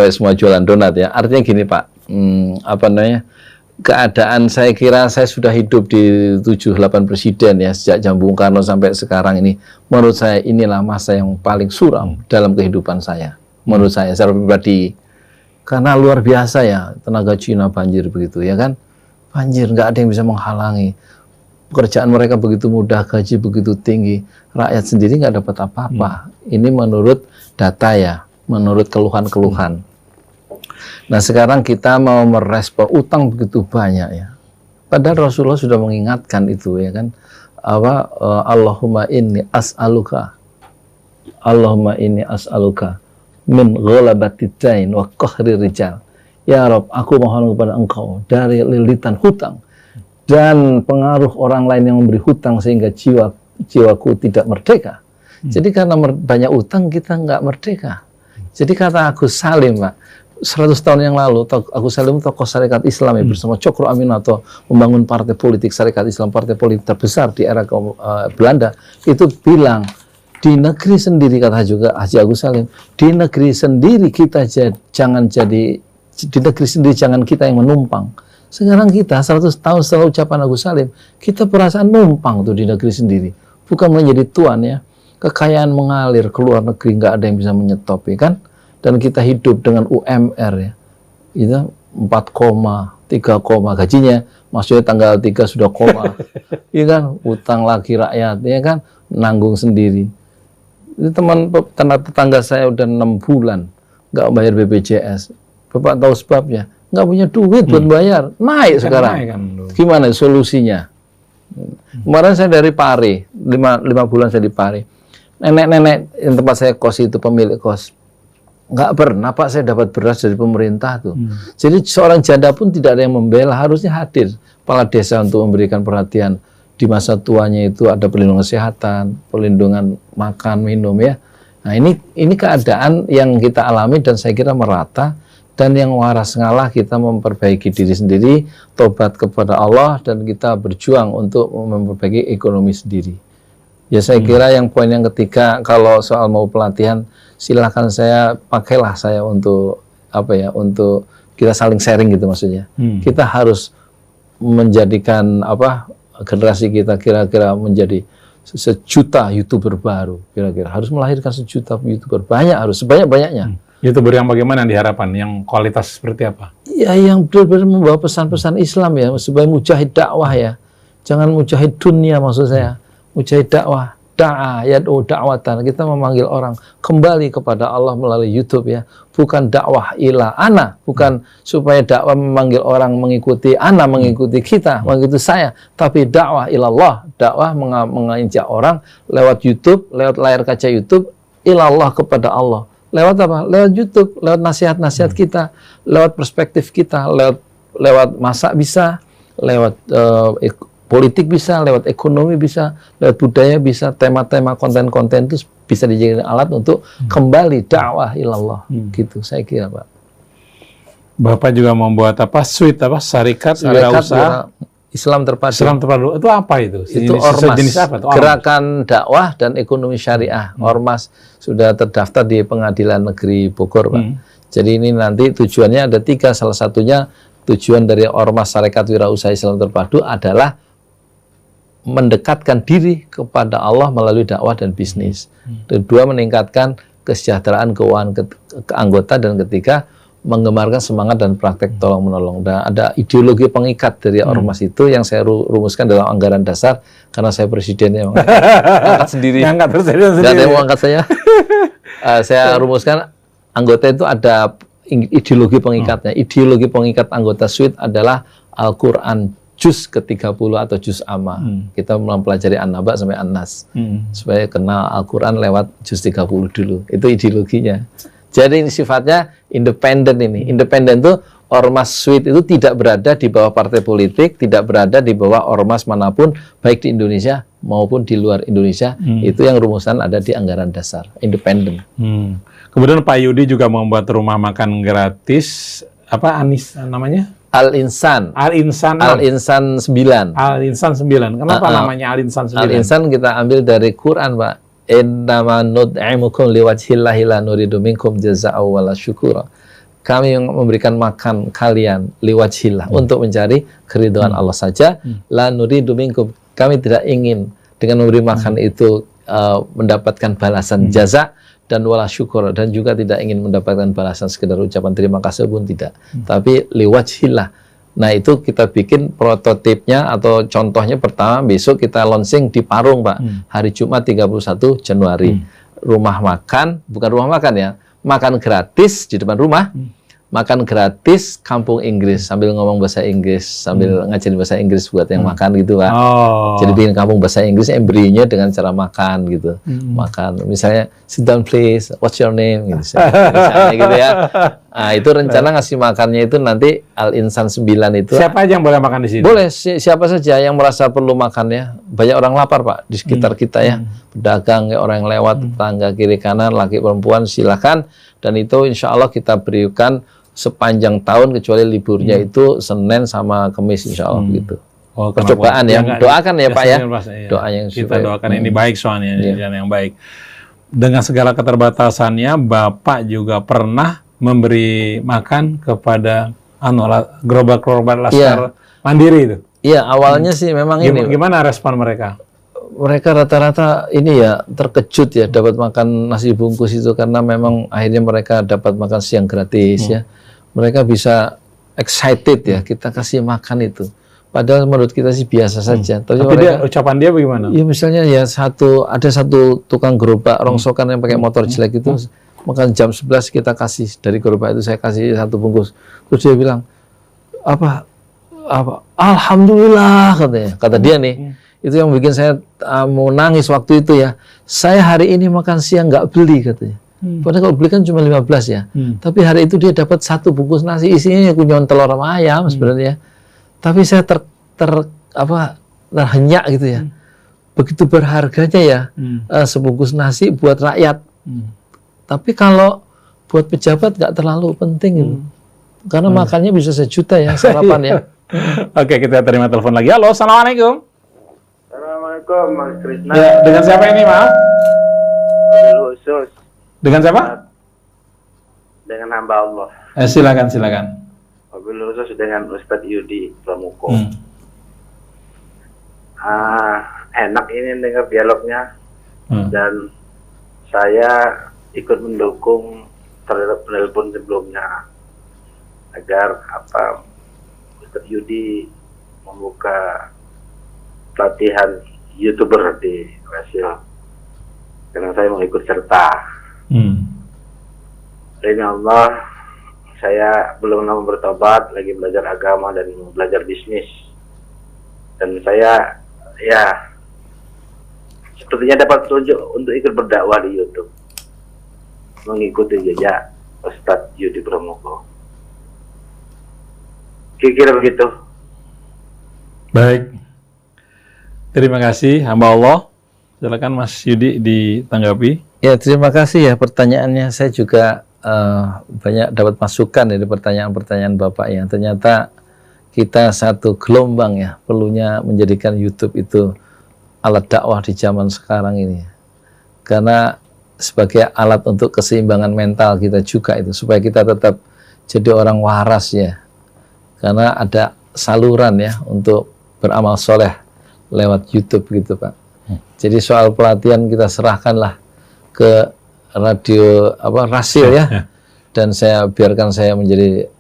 kayak semua jualan donat ya. Artinya gini Pak, apa namanya? Keadaan saya kira saya sudah hidup di 7-8 presiden ya sejak zaman Bung Karno sampai sekarang ini. Menurut saya inilah masa yang paling suram dalam kehidupan saya. Menurut saya secara pribadi. Karena luar biasa ya tenaga Cina banjir begitu ya kan. Banjir nggak ada yang bisa menghalangi. Pekerjaan mereka begitu mudah, gaji begitu tinggi. Rakyat sendiri nggak dapat apa-apa. Ini menurut data ya, menurut keluhan-keluhan. Nah sekarang kita mau merespon utang begitu banyak ya. Padahal Rasulullah sudah mengingatkan itu ya kan. Allahumma inni as'aluka min ghalabatid dain wa qahri rijal. Ya Rabb, aku mohon kepada Engkau dari lilitan hutang dan pengaruh orang lain yang memberi hutang sehingga jiwaku tidak merdeka. Jadi karena banyak utang kita nggak merdeka. Jadi kata Agus Salim Pak, 100 tahun yang lalu, Agus Salim tokoh syarikat Islam ya, bersama Cokro Aminoto membangun partai politik syarikat Islam, partai politik terbesar di era Belanda, itu bilang di negeri sendiri, kata juga Haji Agus Salim, di negeri sendiri kita jangan kita yang menumpang. Sekarang kita 100 tahun setelah ucapan Agus Salim, kita perasaan numpang tuh di negeri sendiri, bukan menjadi tuan ya. Kekayaan mengalir ke luar negeri, nggak ada yang bisa menyetop ya kan. Dan kita hidup dengan UMR ya, itu 4, 3, gajinya, maksudnya tanggal 3 sudah koma, ya kan, utang lagi rakyat, ya kan, nanggung sendiri. Itu tetangga saya udah 6 bulan nggak bayar BPJS. Bapak tahu sebabnya? Nggak punya duit buat bayar, naik sekarang. Naik kan, gimana solusinya? Kemarin saya dari Pare, 5 bulan saya di Pare. Nenek-nenek yang tempat saya kos itu, pemilik kos, nggak pernah Pak saya dapat beras dari pemerintah tuh. Jadi seorang janda pun tidak ada yang membela, harusnya hadir kepala desa untuk memberikan perhatian di masa tuanya itu, ada perlindungan kesehatan, perlindungan makan minum ya. Nah ini keadaan yang kita alami dan saya kira merata, dan yang waras ngalah kita memperbaiki diri sendiri, tobat kepada Allah, dan kita berjuang untuk memperbaiki ekonomi sendiri. Ya saya kira yang poin yang ketiga, kalau soal mau pelatihan, silahkan pakailah saya untuk apa ya, untuk kita saling sharing gitu maksudnya. Kita harus menjadikan generasi kita kira-kira menjadi 1 juta YouTuber baru, kira-kira harus melahirkan 1 juta YouTuber, harus sebanyak-banyaknya. YouTuber yang bagaimana yang diharapkan, yang kualitas seperti apa? Ya yang benar-benar membawa pesan-pesan Islam ya, sebagai mujahid dakwah ya, jangan mujahid dunia maksud saya. Mujahid dakwah, yad'u da'watan, kita memanggil orang kembali kepada Allah melalui YouTube ya, bukan dakwah ila ana, bukan supaya dakwah memanggil orang mengikuti ana, mengikuti kita, mengikuti saya, tapi dakwah ilallah, dakwah mengajak orang lewat YouTube, lewat layar kaca YouTube, ilallah, kepada Allah. Lewat apa? Lewat YouTube, lewat nasihat-nasihat kita, lewat perspektif kita, lewat masak bisa, lewat politik bisa, lewat ekonomi bisa, lewat budaya bisa, tema-tema konten-konten itu bisa dijadikan alat untuk kembali dakwah ilallah. Gitu saya kira Pak. Bapak juga membuat syarikat wirausaha Islam terpadu. Islam terpadu itu apa itu? Itu ormas. Jenis apa? Gerakan dakwah dan ekonomi syariah. Ormas sudah terdaftar di Pengadilan Negeri Bogor Pak. Jadi ini nanti tujuannya ada 3, salah satunya tujuan dari Ormas Syarikat Wirausaha Islam Terpadu adalah mendekatkan diri kepada Allah melalui dakwah dan bisnis. Kedua, meningkatkan kesejahteraan keuangan anggota, dan ketiga, menggemarkan semangat dan praktek tolong-menolong. Dan ada ideologi pengikat dari ormas itu yang saya rumuskan dalam anggaran dasar, karena saya presidennya angkat sendiri. Angkat presiden sendiri. Tidak ada yang mau angkat saya. Saya rumuskan anggota itu ada ideologi pengikatnya. Ideologi pengikat anggota SWIT adalah Al-Quran juz ke-30 atau juz amma. Kita mempelajari An-Naba sampai An-Nas. Supaya kenal Al-Quran lewat juz 30 dulu. Itu ideologinya. Jadi ini sifatnya independen ini. Independen itu ormas SWIT itu tidak berada di bawah partai politik, tidak berada di bawah ormas manapun, baik di Indonesia maupun di luar Indonesia. Itu yang rumusan ada di anggaran dasar. Independen. Kemudian Pak Yudi juga membuat rumah makan gratis. Apa namanya? Al-Insan. Al-Insan 9. Al-Insan 9. Kenapa namanya Al-Insan 9? Al-Insan kita ambil dari Quran, Pak. Innama nud'imukum liwajhillahi la nuridu minkum jazaa'an wala syukura. kami memberikan makan kalian liwajhillah untuk mencari keridhaan Allah saja. La nuridu minkum, kami tidak ingin dengan memberi makan itu mendapatkan balasan jaza dan wala syukur, dan juga tidak ingin mendapatkan balasan sekedar ucapan terima kasih pun tidak, tapi liwajhillah. Nah, itu kita bikin prototipnya atau contohnya pertama besok kita launching di Parung, Pak. Hari Jumat 31 Januari. Rumah makan, bukan rumah makan ya, makan gratis di depan rumah, makan gratis kampung Inggris, sambil ngomong bahasa Inggris, sambil ngajarin bahasa Inggris buat yang makan gitu, Pak. Jadi bikin kampung bahasa Inggris, embryenya dengan cara makan gitu. Makan, misalnya, sit down please, what's your name? Gitu, misalnya gitu ya. Nah, itu rencana ngasih makannya itu nanti Al-Insan 9 itu. Siapa aja yang boleh makan di sini? Boleh, siapa saja yang merasa perlu makannya. Banyak orang lapar, Pak, di sekitar kita ya. Pedagang, ya, orang yang lewat, tetangga kiri kanan, laki perempuan, silakan. Dan itu insya Allah kita berikan sepanjang tahun, kecuali liburnya itu Senin sama Kamis, insya Allah begitu. Percobaan ya, doakan ya Pak ya. Doa yang kita doakan ini baik soalnya, yang baik. Dengan segala keterbatasannya, Bapak juga pernah memberi makan kepada gerobak-gerobak Laskar Mandiri itu. Iya, awalnya sih memang ini. Gimana respon mereka? Mereka rata-rata ini ya terkejut ya dapat makan nasi bungkus itu, karena memang akhirnya mereka dapat makan siang gratis ya. Mereka bisa excited ya, kita kasih makan itu. Padahal menurut kita sih biasa saja. Tapi mereka, ucapan dia bagaimana? Ya misalnya ya ada satu tukang gerobak rongsokan yang pakai motor jelek itu, makan jam 11 kita kasih dari gerobak itu, saya kasih 1 bungkus. Terus dia bilang, apa Alhamdulillah katanya. Kata dia nih, itu yang bikin saya mau nangis waktu itu ya. Saya hari ini makan siang nggak beli katanya. Padahal kalau beli kan cuma 15 ya. Tapi hari itu dia dapat 1 bungkus nasi, isinya kunyon telur sama ayam sebenarnya. Tapi saya terhenyak gitu ya. Begitu berharganya ya sebungkus nasi buat rakyat. Tapi kalau buat pejabat nggak terlalu penting gitu. Karena makannya bisa 1 juta ya sarapan ya. Oke, kita terima telepon lagi. Halo, assalamualaikum. Assalamualaikum, Mas Krisna. Ya, dengan siapa ini, Maaf? Wabil khusus. Dengan siapa? Dengan hamba Allah. Silakan. Wabil khusus dengan Ustadz Yudi Pramuko. Enak ini dengar dialognya. Dan saya ikut mendukung terhadap penelpon sebelumnya agar Ustadz Yudi membuka pelatihan YouTuber di Brasil, karena saya mau ikut serta. Demi Allah, saya belum lama bertobat, lagi belajar agama dan belajar bisnis, dan saya ya sepertinya dapat petunjuk untuk ikut berdakwah di YouTube, mengikuti jejak Ustadz Yudi Pramuko. Kira-kira begitu. Baik. Terima kasih, hamba Allah. Silakan Mas Yudi ditanggapi. Ya, terima kasih ya pertanyaannya. Saya juga banyak dapat masukan dari pertanyaan-pertanyaan Bapak ya. Ternyata kita satu gelombang ya, perlunya menjadikan YouTube itu alat dakwah di zaman sekarang ini. Karena sebagai alat untuk keseimbangan mental kita juga itu, supaya kita tetap jadi orang waras ya. Karena ada saluran ya untuk beramal soleh lewat YouTube gitu Pak. Jadi soal pelatihan kita serahkanlah ke radio Rasil ya. Dan biarkan saya menjadi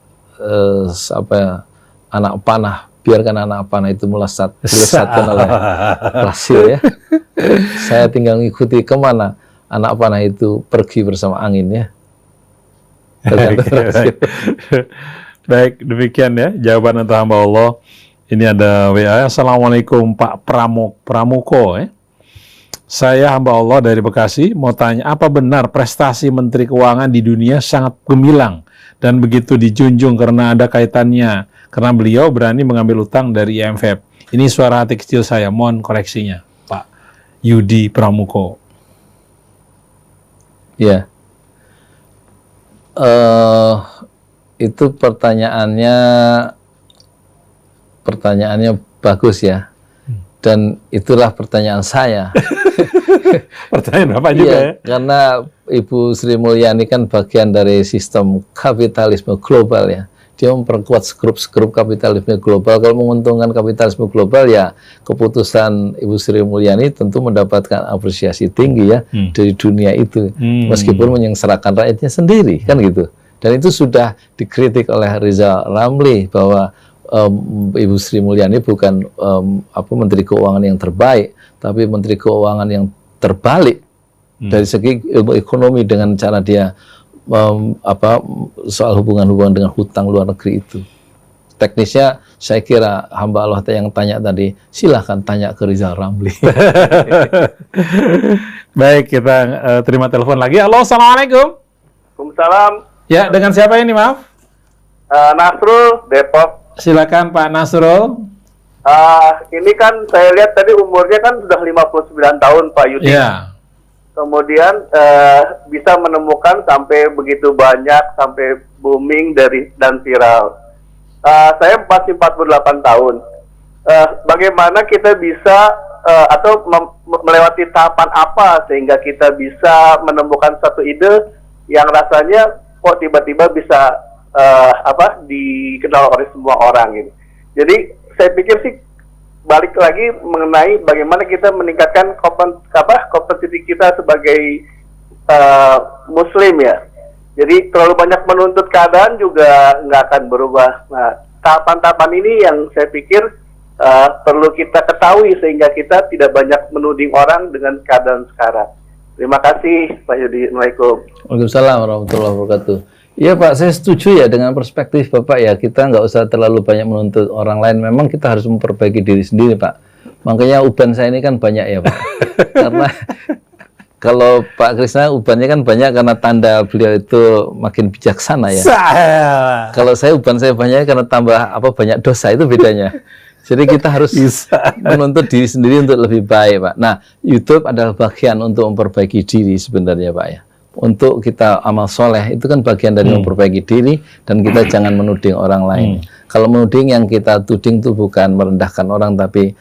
anak panah. Biarkan anak panah itu melesatkan oleh Rasil ya. Saya tinggal ngikuti kemana anak panah itu pergi bersama angin ya. Baik, demikian ya jawaban untuk hamba Allah. Ini ada WA. Assalamualaikum Pak Pramuko. Saya hamba Allah dari Bekasi, mau tanya, apa benar prestasi Menteri Keuangan di dunia sangat gemilang dan begitu dijunjung karena ada kaitannya, karena beliau berani mengambil utang dari IMF? Ini suara hati kecil saya, mohon koreksinya, Pak Yudi Pramuko. Ya. Itu pertanyaannya bagus ya. Dan itulah pertanyaan saya. Pertanyaan Bapak juga ya? Karena Ibu Sri Mulyani kan bagian dari sistem kapitalisme global ya. Dia memperkuat grup-grup kapitalisme global. Kalau menguntungkan kapitalisme global ya keputusan Ibu Sri Mulyani tentu mendapatkan apresiasi tinggi ya dari dunia itu. Meskipun menyengsarakan rakyatnya sendiri kan gitu. Dan itu sudah dikritik oleh Rizal Ramli bahwa Ibu Sri Mulyani bukan Menteri Keuangan yang terbaik, tapi Menteri Keuangan yang terbalik dari segi ilmu ekonomi dengan cara dia soal hubungan-hubungan dengan hutang luar negeri itu. Teknisnya saya kira hamba Allah yang tanya tadi, silahkan tanya ke Rizal Ramli. Baik, kita terima telepon lagi. Halo, assalamualaikum. Waalaikumsalam. Ya, dengan siapa ini, maaf? Nasrul, Depok. Silakan Pak Nasrul. Ini kan saya lihat tadi umurnya kan sudah 59 tahun Pak Yudi. Iya. Kemudian bisa menemukan sampai begitu banyak, sampai booming dan viral. Saya masih 48 tahun. Bagaimana kita bisa atau melewati tahapan apa sehingga kita bisa menemukan satu ide yang rasanya kok tiba-tiba bisa dikenal oleh semua orang ini. Jadi saya pikir sih balik lagi mengenai bagaimana kita meningkatkan kompetisi kita sebagai Muslim ya. Jadi terlalu banyak menuntut keadaan juga nggak akan berubah. Nah, tahapan-tahapan ini yang saya pikir perlu kita ketahui sehingga kita tidak banyak menuding orang dengan keadaan sekarang. Terima kasih Pak Yudi. Assalamualaikum. Waalaikumsalam warahmatullahi wabarakatuh. Iya Pak, saya setuju ya dengan perspektif Bapak ya. Kita nggak usah terlalu banyak menuntut orang lain. Memang kita harus memperbaiki diri sendiri Pak. Makanya uban saya ini kan banyak ya Pak. Karena kalau Pak Krisna ubannya kan banyak karena tanda beliau itu makin bijaksana ya. Kalau saya uban saya banyak karena tambah banyak dosa, itu bedanya. Jadi kita harus menuntut diri sendiri untuk lebih baik Pak. Nah, YouTube adalah bagian untuk memperbaiki diri sebenarnya Pak ya. Untuk kita amal soleh itu kan bagian dari memperbaiki diri, dan kita jangan menuding orang lain. Kalau menuding, yang kita tuding itu bukan merendahkan orang, tapi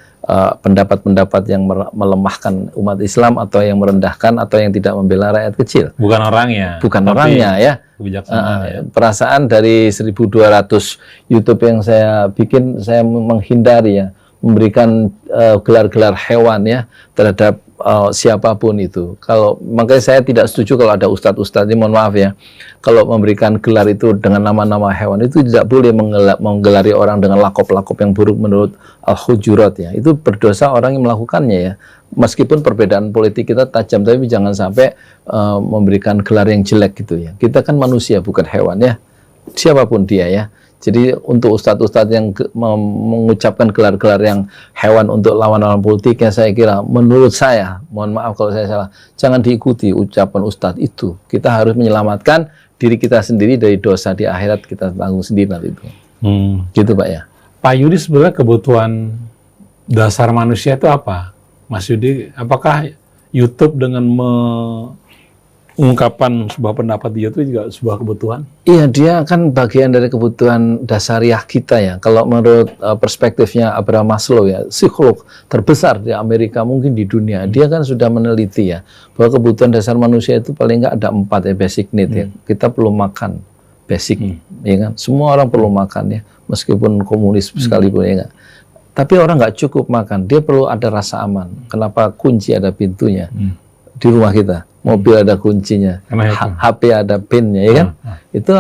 pendapat-pendapat yang melemahkan umat Islam, atau yang merendahkan, atau yang tidak membela rakyat kecil. Bukan orangnya. Bukan orangnya ya. Kebijaksanaan ya. Perasaan dari 1.200 YouTube yang saya bikin, saya menghindari ya memberikan gelar-gelar hewan ya terhadap siapapun itu. Makanya saya tidak setuju kalau ada ustadz-ustadz ini, mohon maaf ya, kalau memberikan gelar itu dengan nama-nama hewan, itu tidak boleh menggelari orang dengan lakop-lakop yang buruk menurut Al-Hujurat ya. Itu berdosa orang yang melakukannya ya. Meskipun perbedaan politik kita tajam, tapi jangan sampai memberikan gelar yang jelek gitu ya. Kita kan manusia, bukan hewan ya. Siapapun dia ya. Jadi untuk ustadz-ustadz yang mengucapkan gelar-gelar yang hewan untuk lawan-lawan politiknya, saya kira, menurut saya, mohon maaf kalau saya salah, jangan diikuti ucapan ustadz itu. Kita harus menyelamatkan diri kita sendiri dari dosa di akhirat, kita tanggung sendiri nanti itu. Gitu Pak ya. Pak Yudi, sebenarnya kebutuhan dasar manusia itu apa? Mas Yudi, apakah YouTube dengan mengungkapkan sebuah pendapat dia itu juga sebuah kebutuhan? Iya, dia kan bagian dari kebutuhan dasariah kita ya. Kalau menurut perspektifnya Abraham Maslow ya, psikolog terbesar di Amerika, mungkin di dunia, dia kan sudah meneliti ya, bahwa kebutuhan dasar manusia itu paling nggak ada 4 ya, basic need ya. Kita perlu makan, basic, ya kan? Semua orang perlu makan ya, meskipun komunis sekalipun ya kan. Tapi orang nggak cukup makan, dia perlu ada rasa aman. Kenapa? Kunci ada pintunya di rumah kita. Mobil ada kuncinya, HP ada pinnya, ya kan? Itu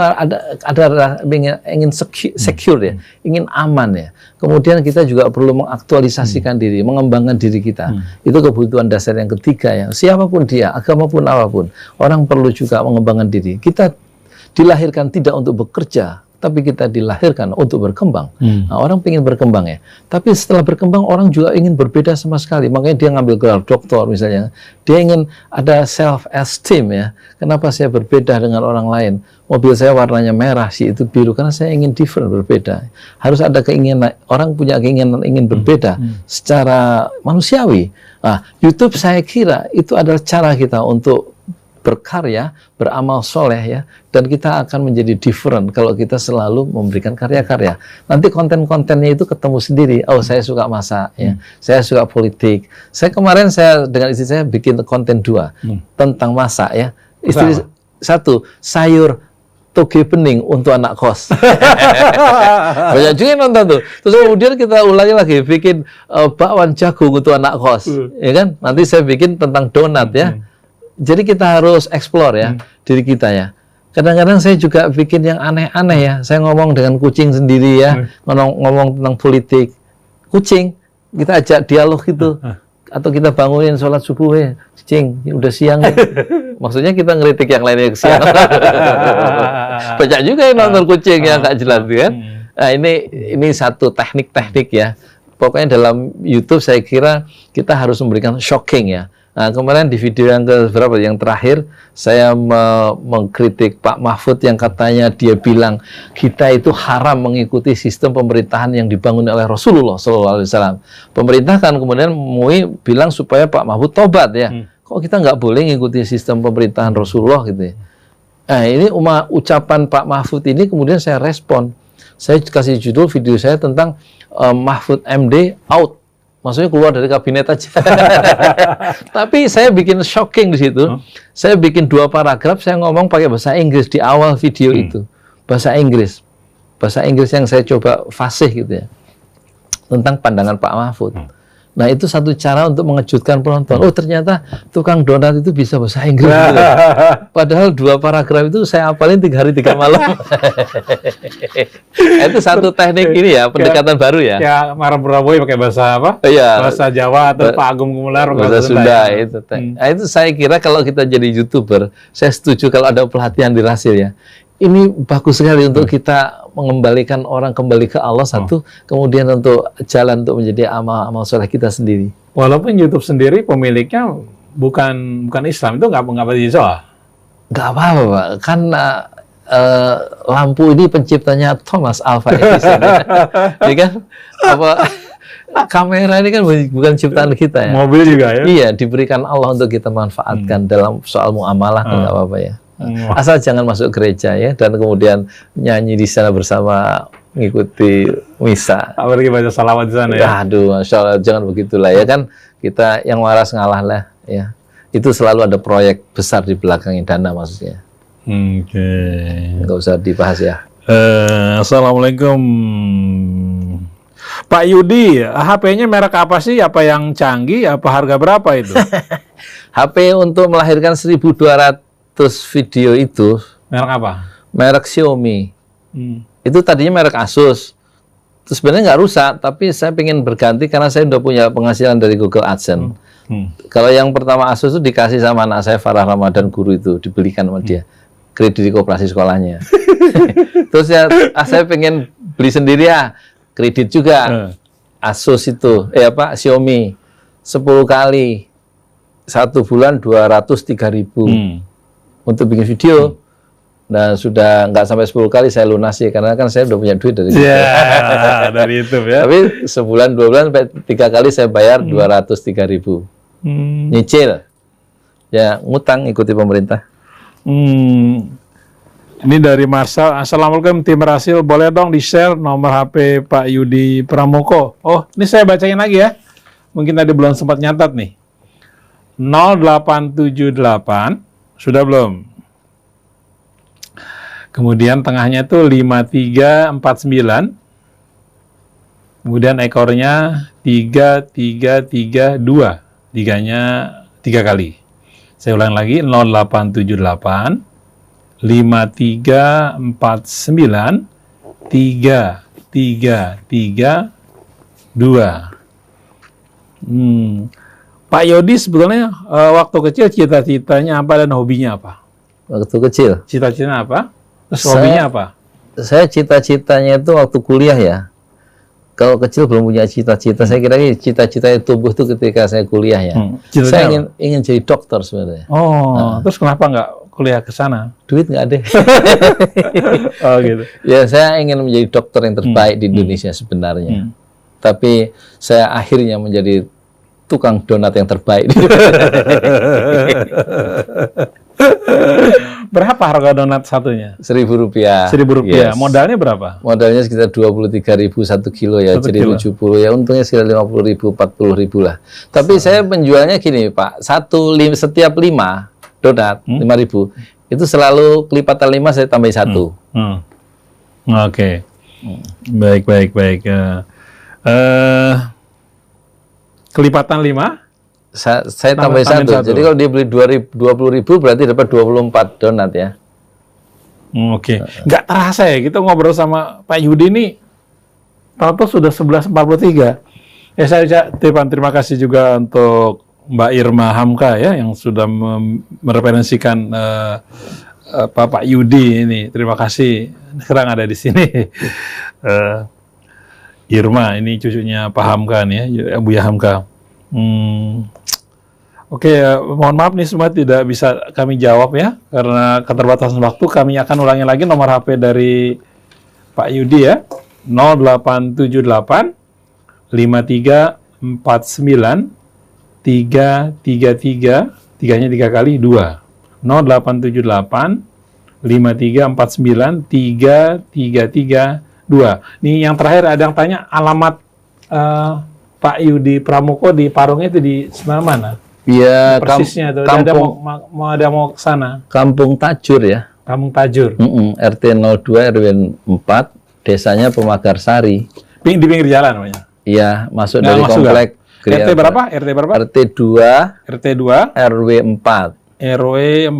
ada ingin secure ya, ingin aman ya. Kemudian kita juga perlu mengaktualisasikan diri, mengembangkan diri kita. Itu kebutuhan dasar yang ketiga ya. Siapapun dia, agama pun apapun, orang perlu juga mengembangkan diri. Kita dilahirkan tidak untuk bekerja, tapi kita dilahirkan untuk berkembang. Nah, orang ingin berkembang ya. Tapi setelah berkembang, orang juga ingin berbeda sama sekali. Makanya dia ngambil gelar doktor misalnya. Dia ingin ada self-esteem ya. Kenapa saya berbeda dengan orang lain? Mobil saya warnanya merah, sih itu biru. Karena saya ingin different, berbeda. Harus ada keinginan, orang punya keinginan ingin berbeda secara manusiawi. Nah, YouTube saya kira itu adalah cara kita untuk berkarya, beramal soleh ya, dan kita akan menjadi different kalau kita selalu memberikan karya-karya. Nanti konten-kontennya itu ketemu sendiri. Oh, saya suka masak ya, saya suka politik. Kemarin saya dengan istri saya bikin konten 2 tentang masak ya. Istri satu, sayur toge bening untuk anak kos. Banyak juga yang nonton tuh. Terus kemudian kita ulangi lagi, bikin bakwan jagung untuk anak kos, ya kan? Nanti saya bikin tentang donat ya. Jadi kita harus explore ya diri kita ya. Kadang-kadang saya juga bikin yang aneh-aneh ya. Saya ngomong dengan kucing sendiri ya, ngomong tentang politik. Kucing, kita ajak dialog gitu. Atau kita bangunin sholat subuh ya, kucing, udah siang ya. Maksudnya kita ngeritik yang lainnya siang. Banyak juga yang nonton kucing yang nggak jelas kan. Nah, ini satu teknik-teknik ya. Pokoknya dalam YouTube saya kira kita harus memberikan shocking ya. Nah, kemarin di video yang yang terakhir saya mengkritik Pak Mahfud yang katanya dia bilang kita itu haram mengikuti sistem pemerintahan yang dibangun oleh Rasulullah SAW. Pemerintah kan kemudian MUI bilang supaya Pak Mahfud tobat ya. Kok kita nggak boleh mengikuti sistem pemerintahan Rasulullah gitu ya. Nah, ini ucapan Pak Mahfud ini kemudian saya respon. Saya kasih judul video saya tentang Mahfud MD out. Maksudnya keluar dari kabinet aja. Tapi saya bikin shocking di situ. Saya bikin 2 paragraf, saya ngomong pakai bahasa Inggris di awal video itu. Bahasa Inggris. Bahasa Inggris yang saya coba fasih gitu ya. Tentang pandangan Pak Mahfud. Nah, itu satu cara untuk mengejutkan penonton. Oh, ternyata tukang donat itu bisa bahasa Inggris. Gitu. Padahal 2 paragraf itu saya hafalin 3 hari 3 malam. Itu satu teknik ini ya, pendekatan baru ya. Ya, Marah Prabowo pakai bahasa apa? Iya. Bahasa Jawa atau Pak Agung Gumelar bahasa Sunda ya. Itu. Nah, itu saya kira kalau kita jadi YouTuber, saya setuju kalau ada pelatihan di Rasil ya. Ini bagus sekali untuk kita mengembalikan orang kembali ke Allah satu, kemudian untuk jalan untuk menjadi amal soleh kita sendiri. Walaupun YouTube sendiri pemiliknya bukan Islam, itu nggak bisa. Nggak apa-apa, Pak. Kan lampu ini penciptanya Thomas Alva Edison. Ya kan? Kamera ini kan bukan ciptaan kita ya. Mobil juga ya? Iya, diberikan Allah untuk kita manfaatkan dalam soal muamalah, kan nggak apa-apa ya. Asal jangan masuk gereja ya, dan kemudian nyanyi di sana bersama mengikuti misa. Apalagi baca salawat di sana ya. Aduh, Masya Allah, jangan begitulah ya kan. Kita yang waras ngalah lah ya. Itu selalu ada proyek besar di belakangnya, dana maksudnya. Oke. Nggak usah dibahas ya. Assalamualaikum. Pak Yudi, HP-nya merek apa sih? Apa yang canggih? Apa harga berapa itu? HP untuk melahirkan 1200 video itu Merek apa? merek Xiaomi. Itu tadinya merek Asus. Terus sebenarnya nggak rusak, tapi saya pengen berganti karena saya udah punya penghasilan dari Google AdSense. Kalau yang pertama Asus itu dikasih sama anak saya Farah Ramadan, guru itu dibelikan sama dia, kredit di koperasi sekolahnya. Terus ya, saya pengen beli sendiri ya, kredit juga. Asus itu, Xiaomi 10 kali 1 bulan 203.000 untuk bikin video. Nah, sudah nggak sampai 10 kali saya lunasi karena kan saya udah punya duit dari YouTube. Dari YouTube ya. Tapi sebulan 2 bulan sampai 3 kali saya bayar 203.000. Nyicil. Ya, ngutang ikuti pemerintah. Ini dari Marsal. Assalamualaikum tim Rasil, boleh dong di-share nomor HP Pak Yudi Pramoko. Oh, ini saya bacain lagi ya. Mungkin tadi belum sempat nyatat nih. 0878 sudah belum? Kemudian tengahnya itu 5349. Kemudian ekornya 3332. Tiganya 3 kali. Saya ulang lagi, 0878 5349 3332. Pak Yodi sebetulnya waktu kecil cita-citanya apa dan hobinya apa? Waktu kecil? Cita-citanya apa? Terus hobinya apa? Saya cita-citanya itu waktu kuliah ya. Kalau kecil belum punya cita-cita. Saya kira cita-cita tumbuh itu ketika saya kuliah ya. Saya ingin jadi dokter sebenarnya. Oh, terus kenapa nggak kuliah ke sana? Duit nggak ada. Oh gitu. Ya, saya ingin menjadi dokter yang terbaik di Indonesia sebenarnya. Tapi saya akhirnya menjadi tukang donat yang terbaik. Berapa harga donat satunya? Rp1.000. Rp1.000. Yes. Modalnya berapa? Modalnya sekitar 23.000 1 kilo ya, 1 jadi kilo. 70 ya, untungnya sekitar 50.000 40.000 lah. Tapi saya penjualnya gini Pak, setiap 5 donat 5.000 itu selalu kelipatan 5 saya tambahin 1. Oke. Baik. Kelipatan 5? Saya tambahin Tambahin 1. satu. Jadi kalau dia beli 20.000 berarti dapat 24 donat ya. Oke. Nggak terasa ya, kita ngobrol sama Pak Yudi nih, tahu-tahu sudah 11.43. Saya ucapkan terima kasih juga untuk Mbak Irma Hamka ya, yang sudah mereferensikan Pak Yudi ini. Terima kasih, sekarang ada di sini. Irma, ini cucunya Pak Hamka nih ya, Buya Hamka. Oke, mohon maaf nih semua tidak bisa kami jawab ya, karena keterbatasan waktu. Kami akan ulangi lagi nomor HP dari Pak Yudi ya, 0878 5349 333, 3-nya 3 kali 2. 0878 5349 333 2. Nih yang terakhir ada yang tanya alamat Pak Yudi Pramuko di Parungnya itu di sebelah mana? Ya, Persisnya tuh. Ada mau ke sana. Kampung Tajur ya. Kampung Tajur. RT 02 RW 4, desanya Pemagarsari. Di pinggir jalan namanya. Iya, masuk Nggak dari masuk komplek. RT berapa? RT berapa? RT 2 RT 2 RW 4. RW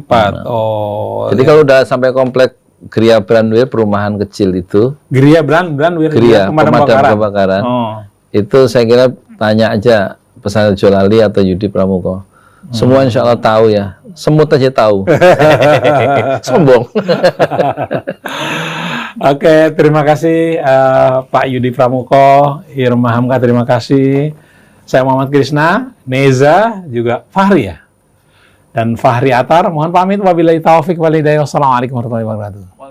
4. Oh. Jadi kalau udah sampai komplek Gria Brandwir, perumahan kecil itu, Gria Brandwir Gria pemadam kebakaran. Oh. Itu saya kira tanya aja Pesantren Jolali atau Yudi Pramuko. Semua insya Allah tahu ya. Semut aja tahu. Sombong. Oke, terima kasih Pak Yudi Pramuko, Irma Hamka, terima kasih. Saya Muhammad Krishna, Neza, juga Fahri ya. Dan Fahri Atar, mohon pamit wabillahi taufik wal hidayah. Wassalamualaikum warahmatullahi wabarakatuh.